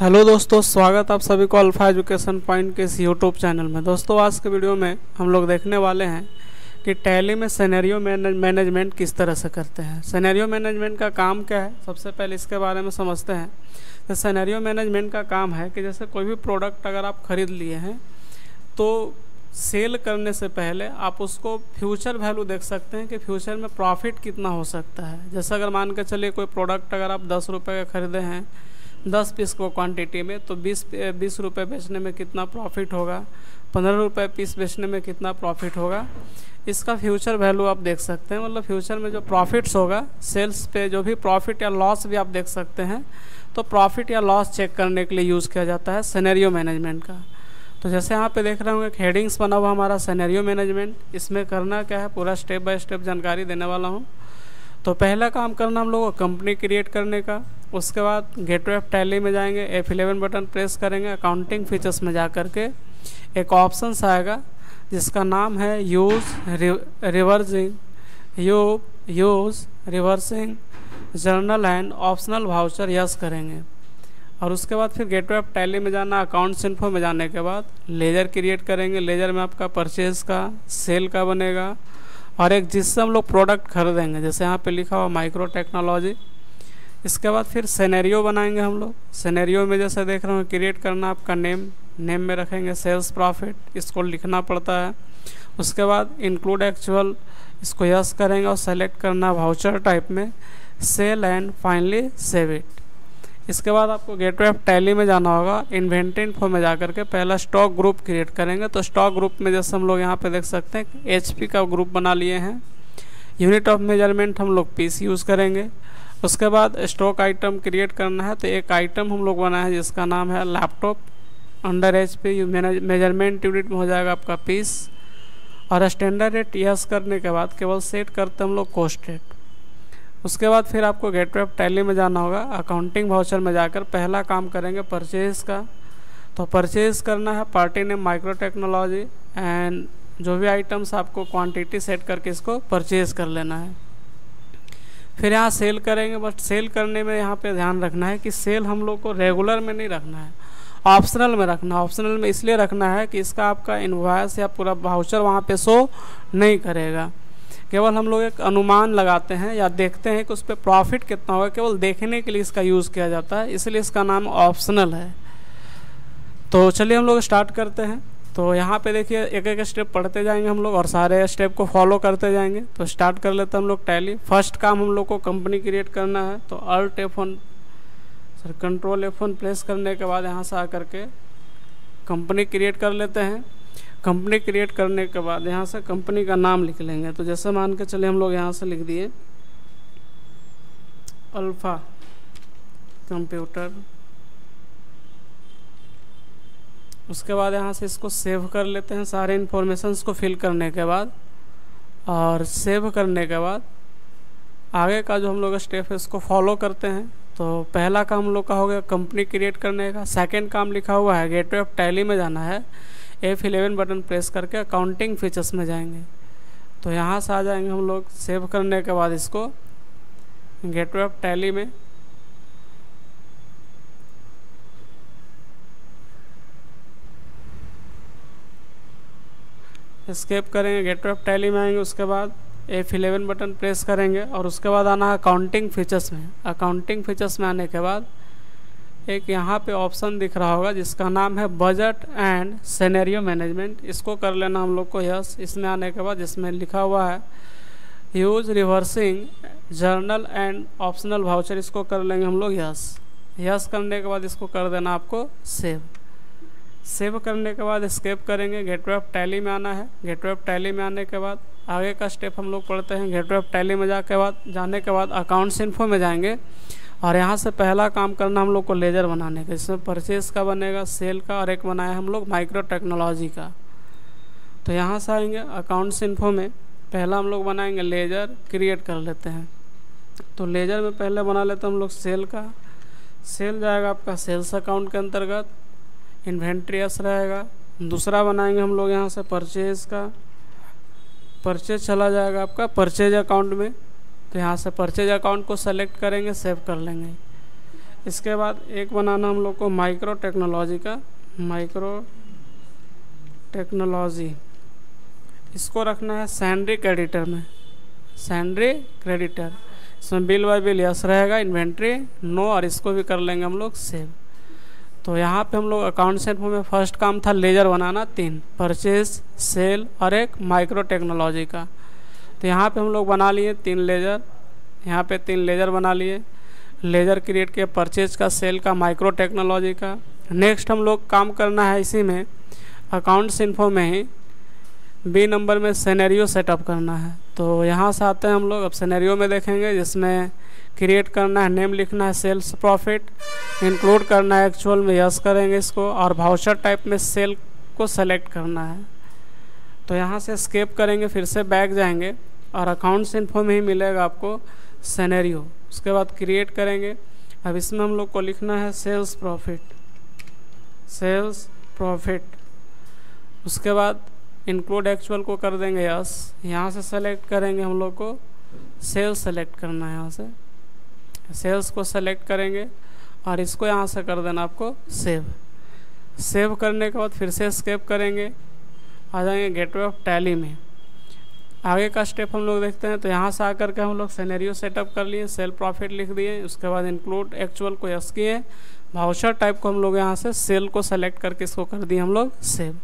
Hello दोस्तों, स्वागत आप सभी को अल्फा एजुकेशन पॉइंट के इस यूट्यूब चैनल में। दोस्तों आज के वीडियो में हम लोग देखने वाले हैं कि टैली में सिनेरियो मैनेजमेंट किस तरह से करते हैं। सिनेरियो मैनेजमेंट का काम क्या है, सबसे पहले इसके बारे में समझते हैं। तो सिनेरियो मैनेजमेंट का काम है कि जैसे कोई भी प्रोडक्ट अगर आप ख़रीद लिए हैं तो सेल करने से पहले आप उसको फ्यूचर वैल्यू देख सकते हैं कि फ्यूचर में प्रॉफिट कितना हो सकता है। जैसे अगर मान के चलिए कोई प्रोडक्ट अगर आप 10 रुपये का ख़रीदे हैं 10 पीस को क्वांटिटी में, तो 20 रुपये बेचने में कितना प्रॉफिट होगा, 15 रुपये पीस बेचने में कितना प्रॉफिट होगा, इसका फ्यूचर वैल्यू आप देख सकते हैं। मतलब फ्यूचर में जो प्रॉफिट्स होगा, सेल्स पे जो भी प्रॉफिट या लॉस भी आप देख सकते हैं। तो प्रॉफिट या लॉस चेक करने के लिए यूज़ किया जाता है सिनेरियो मैनेजमेंट का। तो जैसे यहाँ पे देख रहे होंगे एक हेडिंग्स बना हुआ हमारा सिनेरियो मैनेजमेंट। इसमें करना क्या है, पूरा स्टेप बाय स्टेप जानकारी देने वाला हूँ। तो पहला काम करना हम लोग को कंपनी क्रिएट करने का। उसके बाद गेटवे ऑफ टैली में जाएंगे, F11 बटन प्रेस करेंगे। अकाउंटिंग फीचर्स में जा कर के एक ऑप्शन आएगा जिसका नाम है use reversing journal and optional voucher, yes करेंगे। और उसके बाद फिर गेटवे ऑफ टैली में जाना। अकाउंट्स इन्फो में जाने के बाद लेजर क्रिएट करेंगे। लेजर में आपका परचेज़ का, सेल का बनेगा और एक जिससे हम लोग प्रोडक्ट खरीदेंगे, जैसे यहाँ पे लिखा हुआ माइक्रो टेक्नोलॉजी। इसके बाद फिर सिनेरियो बनाएंगे हम लोग। सिनेरियो में जैसे देख रहे हो क्रिएट करना आपका नेम में रखेंगे सेल्स प्रॉफिट, इसको लिखना पड़ता है। उसके बाद इंक्लूड एक्चुअल, इसको यस करेंगे और सेलेक्ट करना वाउचर टाइप में, sale and finally save it. इसके बाद आपको गेटवे ऑफ टैली में जाना होगा। इन्वेंटरी इन्फो में जाकर के पहला स्टॉक ग्रुप क्रिएट करेंगे। तो स्टॉक ग्रुप में जैसे हम लोग यहाँ पे देख सकते हैं HP का ग्रुप बना लिए हैं। यूनिट ऑफ मेजरमेंट हम लोग पीस यूज़ करेंगे। उसके बाद स्टॉक आइटम क्रिएट करना है, तो एक आइटम हम लोग बनाए हैं जिसका नाम है laptop. Under HP measurement unit में हो जाएगा आपका पीस। और स्टैंडर्ड रेट यस करने के बाद केवल सेट करते हम लोग कॉस्ट रेट। उसके बाद फिर आपको गेटवे ऑफ टैली में जाना होगा। अकाउंटिंग वाउचर में जाकर पहला काम करेंगे परचेज़ का। तो परचेज़ करना है party name micro technology and जो भी आइटम्स आपको क्वांटिटी सेट करके इसको परचेज़ कर लेना है। फिर यहाँ सेल करेंगे। बट सेल करने में यहाँ पे ध्यान रखना है कि सेल हम लोग को रेगुलर में नहीं रखना है, ऑप्शनल में रखना है। ऑप्शनल में इसलिए रखना है कि इसका आपका इनवॉइस या पूरा वाउचर वहाँ पे शो नहीं करेगा। केवल हम लोग एक अनुमान लगाते हैं या देखते हैं कि उस पर प्रॉफिट कितना होगा, केवल देखने के लिए इसका यूज़ किया जाता है, इसलिए इसका नाम ऑप्शनल है। तो चलिए हम लोग स्टार्ट करते हैं। तो यहाँ पे देखिए एक एक स्टेप पढ़ते जाएंगे हम लोग और सारे स्टेप को फॉलो करते जाएंगे। तो स्टार्ट कर लेते हैं हम लोग टैली। फर्स्ट काम हम लोग को कंपनी क्रिएट करना है। तो कंट्रोल F1 प्रेस करने के बाद यहाँ से आकर के कंपनी क्रिएट कर लेते हैं। कंपनी क्रिएट करने के बाद यहाँ से कंपनी का नाम लिख लेंगे। तो जैसे मान के चले हम लोग यहाँ से लिख दिए अल्फा कंप्यूटर। उसके बाद यहाँ से इसको सेव कर लेते हैं सारे इन्फॉर्मेशंस को फिल करने के बाद। और सेव करने के बाद आगे का जो हम लोग स्टेप है इसको फॉलो करते हैं। तो पहला काम हम लोग का हो गया कंपनी क्रिएट करने का। सेकंड काम लिखा हुआ है गेटवे ऑफ टैली में जाना है। F11 बटन प्रेस करके अकाउंटिंग फीचर्स में जाएंगे। तो यहाँ से आ जाएंगे हम लोग। सेव करने के बाद इसको गेटवे ऑफ टैली में एस्केप करेंगे, गेटवे ऑफ टैली में आएंगे। उसके बाद F11 बटन प्रेस करेंगे और उसके बाद आना है अकाउंटिंग फीचर्स में। अकाउंटिंग फीचर्स में आने के बाद एक यहाँ पे ऑप्शन दिख रहा होगा जिसका नाम है बजट एंड सिनेरियो मैनेजमेंट, इसको कर लेना हम लोग को यस। इसमें आने के बाद जिसमें लिखा हुआ है use reversing journal and optional voucher, इसको कर लेंगे हम लोग यस। यस करने के बाद इसको कर देना आपको सेव। सेव करने के बाद एस्केप करेंगे, गेटवे ऑफ टैली में आना है। गेटवे ऑफ टैली में आने के बाद आगे का स्टेप हम लोग पढ़ते हैं। गेटवे ऑफ टैली में जाने के बाद अकाउंट्स इन्फो में जाएंगे और यहाँ से पहला काम करना हम लोग को लेजर बनाने का, जिसमें परचेज़ का बनेगा, सेल का, और एक बनाया हम लोग माइक्रो टेक्नोलॉजी का। तो यहाँ से आएंगे अकाउंट्स इन्फो में पहला हम लोग बनाएंगे लेजर, क्रिएट कर लेते हैं। तो लेजर में पहले बना लेते हैं हम लोग सेल का। सेल जाएगा आपका सेल्स अकाउंट के अंतर्गत, इन्वेंट्री एस रहेगा। दूसरा बनाएंगे हम लोग यहाँ से परचेज़ का। परचेज चला जाएगा आपका परचेज अकाउंट में। तो यहाँ से परचेज अकाउंट को सेलेक्ट करेंगे, सेव कर लेंगे। इसके बाद एक बनाना हम लोग को माइक्रो टेक्नोलॉजी का, माइक्रो टेक्नोलॉजी, इसको रखना है सैंडरी क्रेडिटर में, सैंडरी क्रेडिटर। इसमें बिल बाय बिल यस रहेगा, इन्वेंट्री नो, और इसको भी कर लेंगे हम लोग सेव। तो यहाँ पे हम लोग अकाउंट्स इन्फो में फर्स्ट काम था लेजर बनाना 3, परचेज, सेल और एक माइक्रो टेक्नोलॉजी का। तो यहाँ पे हम लोग बना लिए 3 लेजर, यहाँ पे 3 लेजर बना लिए, लेजर क्रिएट किए परचेज का, सेल का, माइक्रो टेक्नोलॉजी का। नेक्स्ट हम लोग काम करना है इसी में अकाउंट्स इन्फो में ही बी नंबर में सिनेरियो सेटअप करना है। तो यहाँ से आते हैं हम लोग, अब सिनेरियो में देखेंगे, जिसमें क्रिएट करना है, नेम लिखना है सेल्स प्रॉफिट, इंक्लूड करना है एक्चुअल में यस करेंगे इसको, और वाउचर टाइप में सेल को सेलेक्ट करना है। तो यहाँ से स्केप करेंगे, फिर से बैक जाएंगे और अकाउंट्स इन्फो में ही मिलेगा आपको सिनेरियो। उसके बाद क्रिएट करेंगे। अब इसमें हम लोग को लिखना है सेल्स प्रॉफिट, सेल्स प्रॉफिट। उसके बाद इंक्लूड एक्चुअल को कर देंगे यस। यहाँ से सेलेक्ट करेंगे, हम लोग को सेल्स सेलेक्ट करना है, यहाँ से सेल्स को सेलेक्ट करेंगे और इसको यहाँ से कर देना आपको सेव। सेव करने के बाद फिर से एस्केप करेंगे, आ जाएंगे गेटवे ऑफ टैली में। आगे का स्टेप हम लोग देखते हैं। तो यहाँ से आकर के हम लोग सिनेरियो सेटअप कर लिए, सेल प्रॉफिट लिख दिए, उसके बाद इंक्लूड एक्चुअल को यस किए, वाउचर टाइप को हम लोग यहाँ से सेल को सेलेक्ट करके इसको कर दिए हम लोग सेव।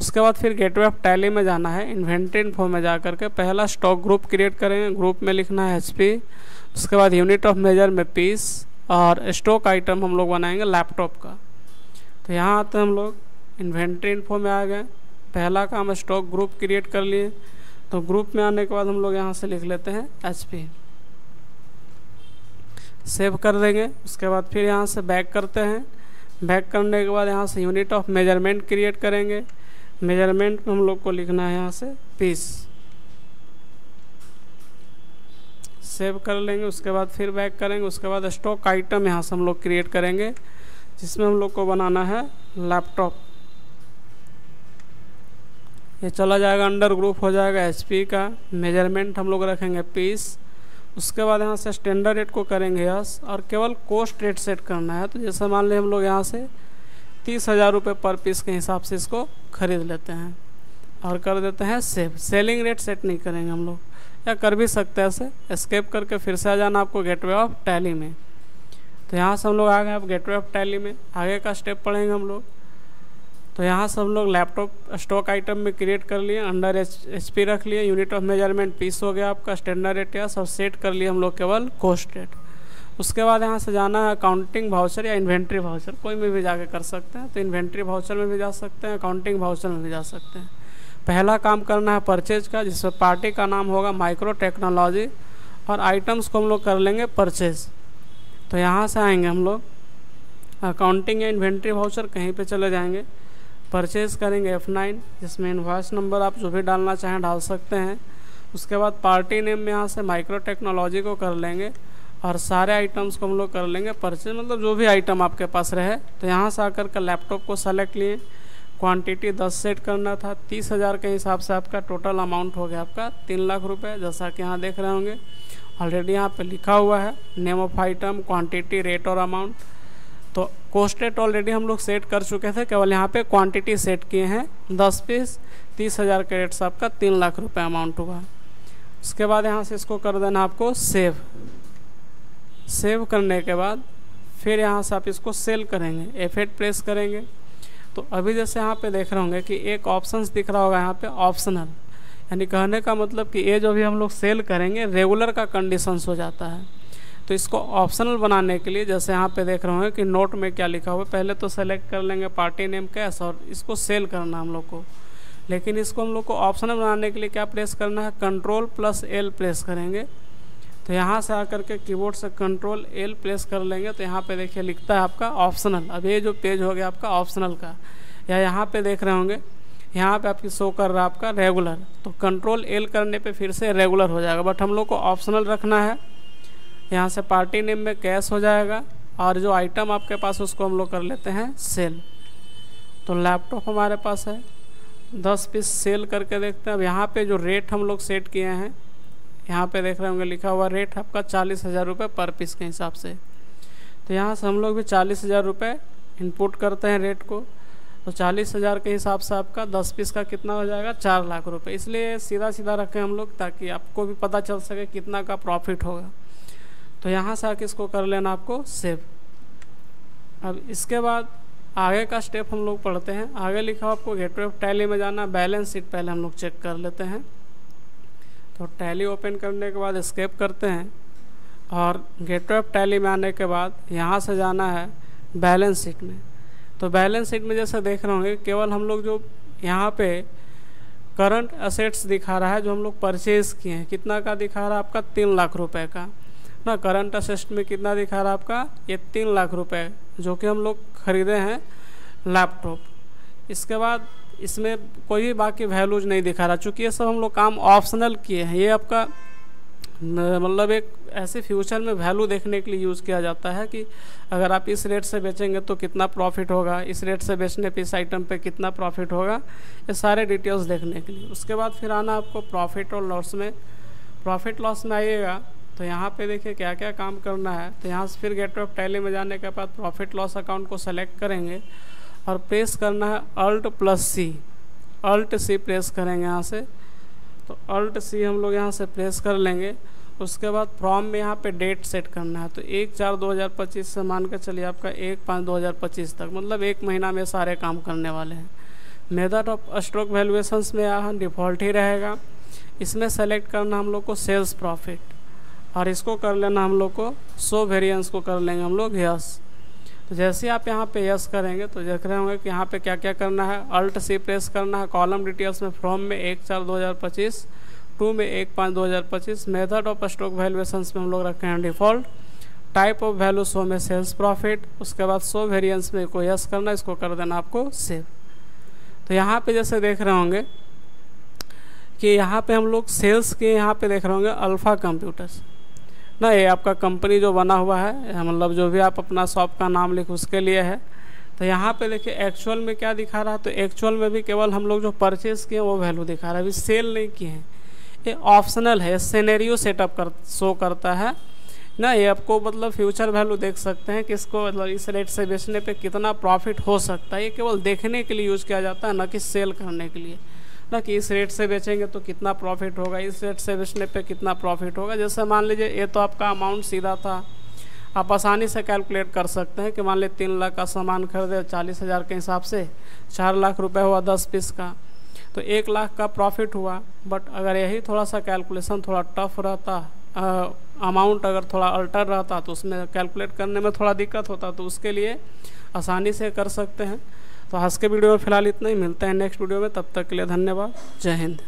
उसके बाद फिर गेटवे ऑफ टैली में जाना है, इन्वेंट्री इन्फो में जा करके पहला स्टॉक ग्रुप क्रिएट करेंगे, ग्रुप में लिखना है HP। उसके बाद यूनिट ऑफ मेजर में पीस, और स्टॉक आइटम हम लोग बनाएंगे लैपटॉप का। तो यहाँ आते हैं हम लोग इन्वेंट्री इन्फो में आ गए, पहला काम स्टॉक ग्रुप क्रिएट कर लिए। तो ग्रुप में आने के बाद हम लोग यहाँ से लिख लेते हैं HP, सेव कर देंगे। उसके बाद फिर यहाँ से बैक करते हैं, बैक करने के बाद यहाँ से यूनिट ऑफ मेजरमेंट क्रिएट करेंगे, मेजरमेंट में हम लोग को लिखना है यहाँ से पीस, सेव कर लेंगे। उसके बाद फिर बैक करेंगे। उसके बाद स्टॉक आइटम यहाँ से हम लोग क्रिएट करेंगे, जिसमें हम लोग को बनाना है लैपटॉप। ये चला जाएगा अंडर ग्रुप हो जाएगा HP का, मेजरमेंट हम लोग रखेंगे पीस। उसके बाद यहाँ से स्टैंडर्ड रेट को करेंगे यस, और केवल कॉस्ट रेट सेट करना है। तो जैसे मान लें हम लोग यहाँ से 30,000 रुपये पर पीस के हिसाब से इसको खरीद लेते हैं और कर देते हैं सेव। सेलिंग रेट सेट नहीं करेंगे हम लोग, या कर भी सकते हैं ऐसे। एस्केप करके फिर से आ जाना आपको गेटवे ऑफ टैली में। तो यहाँ से हम लोग आ गए अब गेटवे ऑफ टैली में, आगे का स्टेप पढ़ेंगे हम लोग। तो यहाँ से हम लोग लैपटॉप स्टॉक आइटम में क्रिएट कर लिए, अंडर HP रख लिए, यूनिट ऑफ मेजरमेंट पीस हो गया आपका, स्टैंडर्ड रेट या सब सेट कर लिए हम लोग केवल कॉस्ट रेट। उसके बाद यहाँ से जाना है अकाउंटिंग वाउचर या इन्वेंट्री वाउचर, कोई में भी जाके कर सकते हैं। तो इन्वेंट्री वाउचर में भी जा सकते हैं, अकाउंटिंग वाउचर में भी जा सकते हैं। पहला काम करना है परचेज का, जिसमें पार्टी का नाम होगा माइक्रो टेक्नोलॉजी, और आइटम्स को हम लोग कर लेंगे परचेज। तो यहाँ से आएंगे हम लोग अकाउंटिंग या इन्वेंट्री वाउचर कहीं पे चले जाएंगे, परचेज करेंगे F9, जिसमें इनवॉइस नंबर आप जो भी डालना चाहें डाल सकते हैं। उसके बाद पार्टी नेम में यहाँ से माइक्रो टेक्नोलॉजी को कर लेंगे, और सारे आइटम्स को हम लोग कर लेंगे परचेज, मतलब जो भी आइटम आपके पास रहे। तो यहाँ से आकर के लैपटॉप को सेलेक्ट लिए, क्वांटिटी 10 सेट करना था, 30,000 के हिसाब से आपका टोटल अमाउंट हो गया आपका 3 लाख रुपए, जैसा कि यहाँ देख रहे होंगे ऑलरेडी यहाँ पे लिखा हुआ है name of item, quantity, rate और अमाउंट। तो कॉस्ट रेट ऑलरेडी हम लोग सेट कर चुके थे, केवल यहाँ पे क्वांटिटी सेट किए हैं 10 पीस, 30,000 के रेट से आपका 3 लाख रुपए अमाउंट हुआ। उसके बाद यहाँ से इसको कर देना आपको सेव। सेव करने के बाद फिर यहाँ से आप इसको सेल करेंगे, F8 प्रेस करेंगे। तो अभी जैसे यहाँ पे देख रहे होंगे कि एक ऑप्शंस दिख रहा होगा यहाँ पे ऑप्शनल, यानी कहने का मतलब कि ये जो भी हम लोग सेल करेंगे रेगुलर का कंडीशंस हो जाता है। तो इसको ऑप्शनल बनाने के लिए जैसे यहाँ पे देख रहे होंगे कि नोट में क्या लिखा हुआ है, पहले तो सेलेक्ट कर लेंगे पार्टी नेम कैश, और इसको सेल करना हम लोग को। लेकिन इसको हम लोग को ऑप्शनल बनाने के लिए क्या प्रेस करना है, Ctrl+L प्रेस करेंगे। तो यहाँ से आकर के कीबोर्ड से Ctrl+L प्रेस कर लेंगे। तो यहाँ पे देखिए लिखता है आपका ऑप्शनल। अब ये जो पेज हो गया आपका ऑप्शनल का, या यहाँ पे देख रहे होंगे यहाँ पे आपकी शो कर रहा है आपका रेगुलर, तो Ctrl+L करने पे फिर से रेगुलर हो जाएगा, बट हम लोग को ऑप्शनल रखना है। यहाँ से पार्टी नेम में कैश हो जाएगा, और जो आइटम आपके पास उसको हम लोग कर लेते हैं सेल। तो लैपटॉप हमारे पास है, 10 पीस सेल करके देखते हैं। अब यहाँ पे जो रेट हम लोग सेट किए हैं, यहाँ पे देख रहे होंगे लिखा हुआ रेट आपका 40,000 रुपये पर पीस के हिसाब से। तो यहाँ से हम लोग भी 40,000 रुपये इनपुट करते हैं रेट को। तो 40,000 के हिसाब से आपका 10 पीस का कितना हो जाएगा, 4 लाख रुपए। इसलिए सीधा सीधा रखें हम लोग ताकि आपको भी पता चल सके कितना का प्रॉफिट होगा। तो यहाँ से आके इसको कर लेना आपको सेव। अब इसके बाद आगे का स्टेप हम लोग पढ़ते हैं। आगे लिखा हुआ आपको गेटवे ऑफ टैली में जाना, बैलेंस शीट पहले हम लोग चेक कर लेते हैं। तो टैली ओपन करने के बाद एस्केप करते हैं और गेटवे ऑफ टैली में आने के बाद यहाँ से जाना है बैलेंस शीट में। तो बैलेंस शीट में जैसे देख रहे होंगे केवल हम लोग जो यहाँ पे करंट असेट्स दिखा रहा है जो हम लोग परचेज़ किए हैं, कितना का दिखा रहा है आपका 3 लाख रुपए का ना। करंट असेट्स में कितना दिखा रहा है आपका, ये 3 लाख रुपए जो कि हम लोग खरीदे हैं लैपटॉप। इसके बाद इसमें कोई भी बाकी वैल्यूज नहीं दिखा रहा, चूँकि ये सब हम लोग काम ऑप्शनल किए हैं। ये आपका मतलब एक ऐसे फ्यूचर में वैल्यू देखने के लिए यूज़ किया जाता है कि अगर आप इस रेट से बेचेंगे तो कितना प्रॉफिट होगा, इस रेट से बेचने पे इस आइटम पे कितना प्रॉफिट होगा, ये सारे डिटेल्स देखने के लिए। उसके बाद फिर आना आपको प्रॉफिट और लॉस में। प्रॉफिट लॉस में आइएगा तो यहाँ पे देखिए क्या क्या काम करना है। तो यहाँ से फिर गेटवे ऑफ टैली में जाने के बाद प्रॉफिट लॉस अकाउंट को सेलेक्ट करेंगे और प्रेस करना है Alt+C। Alt+C प्रेस करेंगे यहाँ से। तो Alt+C हम लोग यहाँ से प्रेस कर लेंगे। उसके बाद फ्रॉम में यहाँ पे डेट सेट करना है। तो 1/4/2025 से मान कर चलिए आपका 1/5/2025 तक, मतलब 1 महीना में सारे काम करने वाले हैं। मेथड ऑफ स्टॉक वैल्यूएशंस में यहाँ डिफ़ॉल्ट ही रहेगा। इसमें सेलेक्ट करना हम लोग को सेल्स प्रॉफिट और इसको कर लेना हम लोग को शो वेरिएंस को कर लेंगे हम लोग यस। तो जैसे आप यहाँ पे यस करेंगे तो देख रहे होंगे कि यहाँ पे क्या क्या करना है। Alt+C प्रेस करना है। कॉलम डिटेल्स में फ्रॉम में 1/4/2025, 2 में 1/5/2025, मेथड ऑफ स्टॉक वैल्यूएशंस में हम लोग रखे हैं default, type of value show में सेल्स प्रॉफिट। उसके बाद शो वेरिएंस में को यस करना, इसको कर देना आपको सेव। तो यहाँ पे जैसे देख रहे होंगे कि यहाँ पे हम लोग सेल्स के यहाँ पे देख रहे होंगे अल्फ़ा कंप्यूटर्स ना, ये आपका कंपनी जो बना हुआ है, मतलब जो भी आप अपना शॉप का नाम लिख उसके लिए है। तो यहाँ पे देखिए एक्चुअल में क्या दिखा रहा है, तो एक्चुअल में भी केवल हम लोग जो परचेज़ किए वो वैल्यू दिखा रहा है, अभी सेल नहीं किए हैं। ये ऑप्शनल है, सिनेरियो सेटअप शो करता है ना। ये आपको मतलब फ्यूचर वैल्यू देख सकते हैं कि इसको मतलब इस रेट से बेचने पे कितना प्रॉफिट हो सकता है। ये केवल देखने के लिए यूज़ किया जाता है, ना कि सेल करने के लिए, ना कि इस रेट से बेचेंगे तो कितना प्रॉफिट होगा, इस रेट से बेचने पे कितना प्रॉफिट होगा। जैसे मान लीजिए ये तो आपका अमाउंट सीधा था, आप आसानी से कैलकुलेट कर सकते हैं कि मान लीजिए 3 लाख का सामान खरीदे 40,000 के हिसाब से 4 लाख रुपए हुआ 10 पीस का, तो 1 लाख का प्रॉफिट हुआ। बट अगर यही थोड़ा सा कैलकुलेशन थोड़ा टफ रहता, अमाउंट अगर थोड़ा अल्टर रहता तो उसमें कैलकुलेट करने में थोड़ा दिक्कत होता, तो उसके लिए आसानी से कर सकते हैं। तो आज के वीडियो में फ़िलहाल इतना ही, मिलते हैं नेक्स्ट वीडियो में, तब तक के लिए धन्यवाद। जय हिंद।